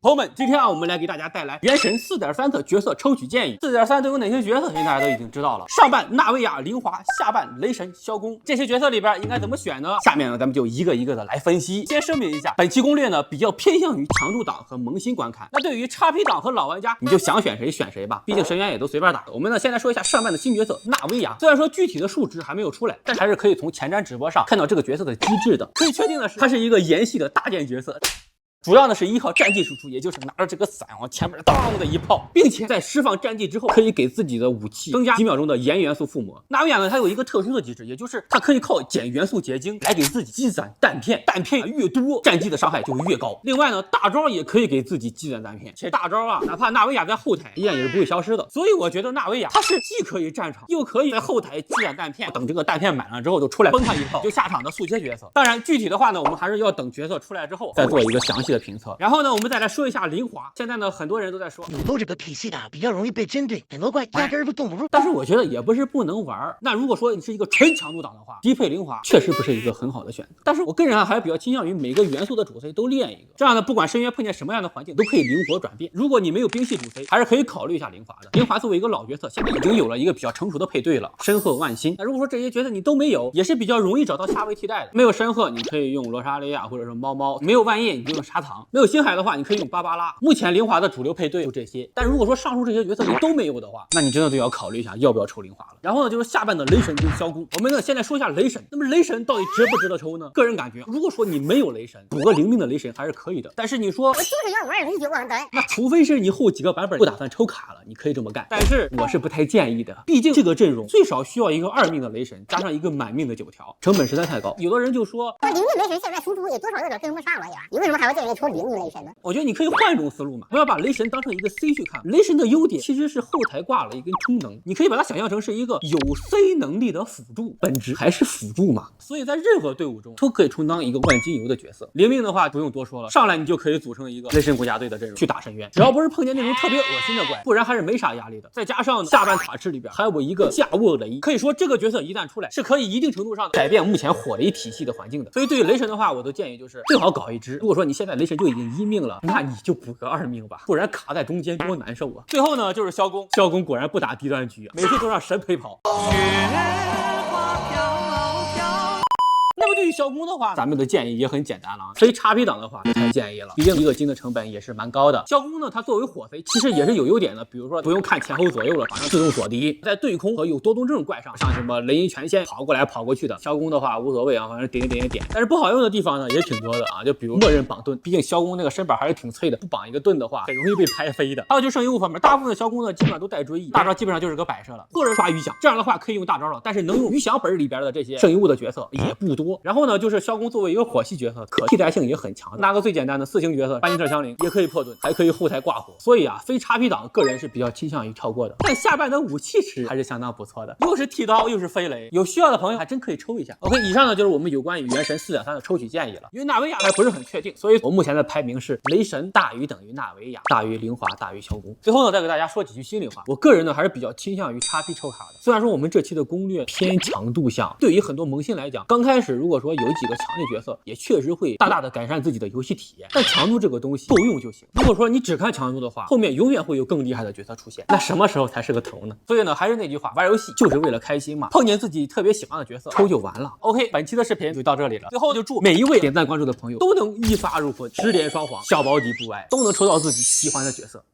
朋友们，今天我们来给大家带来《原神4.3》的角色抽取建议。4.3都有哪些角色？相信大家都已经知道了。上半纳维亚、灵华，下半雷神、萧公。这些角色里边应该怎么选呢？下面呢，咱们就一个一个的来分析。先声明一下，本期攻略呢比较偏向于强度党和萌新观看。那对于XP党和老玩家，你就想选谁选谁吧，毕竟神元也都随便打。我们呢先来说一下上半的新角色纳维亚。虽然说具体的数值还没有出来，但还是可以从前瞻直播上看到这个角色的机制的。可以确定的是，他是一个延系的大件角色。主要呢是依靠战技输出，也就是拿着这个伞往前面当的一炮，并且在释放战技之后，可以给自己的武器增加几秒钟的炎元素附魔。纳维亚呢，它有一个特殊的机制，也就是它可以靠捡元素结晶来给自己积攒弹片，弹片越多，战技的伤害就越高。另外呢，大招也可以给自己积攒弹片，且大招啊，哪怕纳维亚在后台依然也是不会消失的。所以我觉得纳维亚它是既可以战场，又可以在后台积攒弹片，等这个弹片满了之后就出来崩他一炮就下场的速切角色。当然具体的话呢，我们还是要等角色出来之后再做一个详细的评测。然后呢，我们再来说一下灵华。现在呢，很多人都在说宇宙这个体系的比较容易被针对，很多怪压根儿都动不住。但是我觉得也不是不能玩。那如果说你是一个纯强度党的话，低配灵华确实不是一个很好的选择。但是我个人还是比较倾向于每个元素的主 C 都练一个，这样呢，不管深渊碰见什么样的环境都可以灵活转变。如果你没有兵系主 C， 还是可以考虑一下灵华的。灵华作为一个老角色，现在已经有了一个比较成熟的配对了，身鹤万心。那如果说这些角色你都没有，也是比较容易找到下位替代的。没有身鹤，你可以用罗莎莉亚或者是猫猫；没有万叶，你就用砂糖；没有星海的话，你可以用芭芭拉。目前灵华的主流配对就这些，但如果说上述这些角色你都没有的话，那你真的就要考虑一下要不要抽灵华了。然后呢，就是下半的雷神跟萧公。我们呢现在说一下雷神，那么雷神到底值不值得抽呢？个人感觉，如果说你没有雷神，补个灵命的雷神还是可以的。但是你说我就是要玩龙九王的，那除非是你后几个版本不打算抽卡了，你可以这么干。但是我是不太建议的，毕竟这个阵容最少需要一个2命的雷神，加上一个满命的9条，成本实在太高。有的人就说，灵命雷神现在输出也多少有点跟不上了呀，你为什么还要建议抽灵命雷神呢？我觉得你可以换一种思路嘛，不要把雷神当成一个 C 去看。雷神的优点其实是后台挂了一根充能，你可以把它想象成是一个有 C 能力的辅助，本质还是辅助嘛。所以在任何队伍中都可以充当一个万金油的角色。灵命的话不用多说了，上来你就可以组成一个雷神国家队的阵容去打深渊，只要不是碰见那种特别恶心的怪，不然还是没啥压力的。再加上下半塔池里边还有一个夏沃雷，可以说这个角色一旦出来是可以一定程度上改变目前火雷体系的环境的。所以对于雷神的话，我的建议就是最好搞一只。如果说你现在雷神就已经1命了，那你就补个2命吧，不然卡在中间多难受啊。最后呢就是萧公，萧公果然不打低端局，每次都让神陪跑。那么对于萧公的话，咱们的建议也很简单了，非XP党的话不太建议了，毕竟一个金的成本也是蛮高的。萧公呢，它作为火飞，其实也是有优点的，比如说不用看前后左右了，反正自动锁敌，在对空和有多动症怪上，像什么雷音权限跑过来跑过去的，萧公的话无所谓啊，反正点。但是不好用的地方呢也挺多的啊，就比如默认绑盾，毕竟萧公那个身板还是挺脆的，不绑一个盾的话，很容易被拍飞的。还有就是圣遗物方面，大部分的萧公呢基本上都带追忆，大招基本上就是个摆设了，或者刷余响，这样的话可以用大招了，但是能用余响本里边的这些圣遗物的角色也不多。然后呢，就是萧公作为一个火系角色，可替代性也很强。拿个最简单的4星角色，巴金特香菱也可以破盾，还可以后台挂火。所以啊，非XP党个人是比较倾向于跳过的。但下半的武器池还是相当不错的，又是剃刀又是飞雷，有需要的朋友还真可以抽一下。OK， 以上呢就是我们有关于原神4.3的抽取建议了。因为纳维亚还不是很确定，所以我目前的排名是雷神大于等于纳维亚，大于灵华，大于萧公。最后呢，再给大家说几句心里话，我个人呢还是比较倾向于XP抽卡的。虽然说我们这期的攻略偏强度项，对于很多萌新来讲，刚开始如果说有几个强力角色，也确实会大大的改善自己的游戏体验。但强度这个东西够用就行。如果说你只看强度的话，后面永远会有更厉害的角色出现，那什么时候才是个头呢？所以呢，还是那句话，玩游戏就是为了开心嘛。碰见自己特别喜欢的角色，抽就完了。OK， 本期的视频就到这里了。最后就祝每一位点赞关注的朋友都能一发入魂，10连双黄，小保底不歪，都能抽到自己喜欢的角色。